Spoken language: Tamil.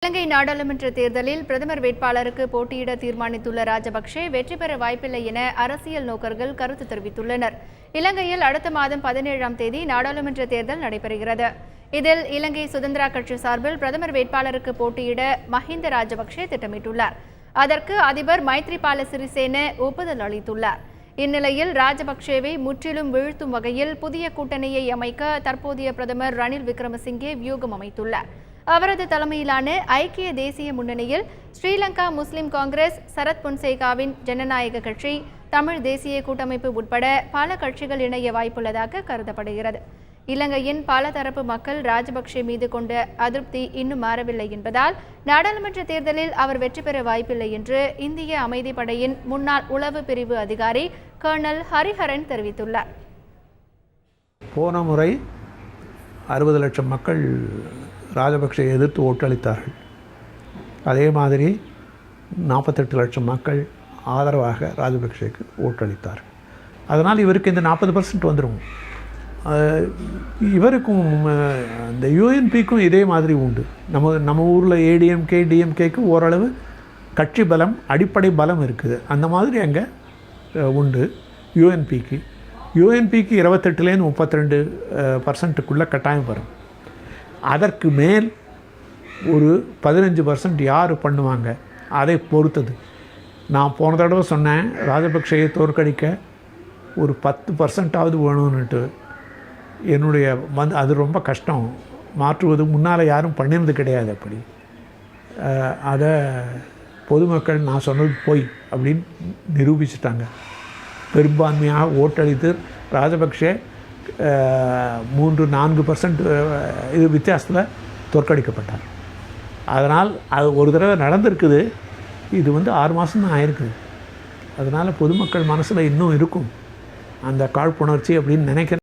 இலங்கை நாடாளுமன்ற தேர்தலில் பிரதமர் வேட்பாளருக்கு போட்டியிட தீர்மானித்துள்ள ராஜபக்சே வெற்றி பெற வாய்ப்பில்லை என அரசியல் நோக்கர்கள் கருத்து தெரிவித்துள்ளனர். இலங்கையில் அடுத்த மாதம் 17ஆம் தேதி நாடாளுமன்ற தேர்தல் நடைபெறுகிறது. இதில் இலங்கை சுதந்திரா கட்சி சார்பில் பிரதமர் வேட்பாளருக்கு போட்டியிட மஹிந்த ராஜபக்சே திட்டமிட்டுள்ளார். அதற்கு அதிபர் மைத்ரிபால சிறிசேன ஒப்புதல் அளித்துள்ளார். இந்நிலையில் ராஜபக்சேவை முற்றிலும் வீழ்த்தும் வகையில் புதிய கூட்டணியை அமைக்க தற்போதைய பிரதமர் ரணில் விக்ரமசிங்கே வியூகம் அமைத்துள்ளார். அவரது தலைமையிலான ஐக்கிய தேசிய முன்னணியில் ஸ்ரீலங்கா முஸ்லிம் காங்கிரஸ், சரத் பொன்சேகாவின் ஜனநாயக கட்சி, தமிழ் தேசிய கூட்டமைப்பு உட்பட பல கட்சிகள் இணைய வாய்ப்புள்ளதாக கருதப்படுகிறது. இலங்கையின் பல தரப்பு மக்கள் ராஜபக்சே மீது கொண்ட அதிருப்தி இன்னும் மாறவில்லை என்பதால் நாடாளுமன்ற தேர்தலில் அவர் வெற்றி பெற வாய்ப்பில்லை என்று இந்திய அமைதிப்படையின் முன்னாள் உளவு பிரிவு அதிகாரி கர்னல் ஹரிஹரன் தெரிவித்துள்ளார். போன முறை 60 லட்சம் மக்கள் ராஜபக்சே எதிர்த்து ஓட்டளித்தார்கள். அதே மாதிரி 48 லட்சம் மக்கள் ஆதரவாக ராஜபக்சேக்கு ஓட்டளித்தார்கள். அதனால் இவருக்கு இந்த 40% வந்துடும். இவருக்கும் இந்த யூஎன்பிக்கும் இதே மாதிரி உண்டு. நம்ம ஊரில் ஏடிஎம்கே டிஎம்கேக்கு ஓரளவு கட்சி பலம், அடிப்படை பலம் இருக்குது. அந்த மாதிரி அங்கே உண்டு யூஎன்பிக்கு 28லேருந்து 32% கட்டாயம் வரும். அதற்கு மேல் ஒரு 15% யார் பண்ணுவாங்க அதை பொறுத்தது. நான் போன தடவை சொன்னேன், ராஜபக்சேயை தோற்கடிக்க ஒரு 10%ஆவது வேணும்னுட்டு. என்னுடைய அது ரொம்ப கஷ்டம், மாற்றுவது முன்னால் யாரும் பண்ணினது கிடையாது. அப்படி அதை பொதுமக்கள் நான் சொன்னது போய் அப்படின்னு நிரூபிச்சிட்டாங்க. பெரும்பான்மையாக ஓட்டளித்து ராஜபக்சே 3-4% இது வித்தியாசத்தில் தோற்கடிக்கப்பட்டார். அதனால் அது ஒரு தடவை நடந்திருக்குது. இது 6 மாதம் தான் ஆயிருக்குது. அதனால் பொதுமக்கள் மனசில் இன்னும் இருக்கும் அந்த காழ்ப்புணர்ச்சி அப்படின்னு நினைக்கிறேன்.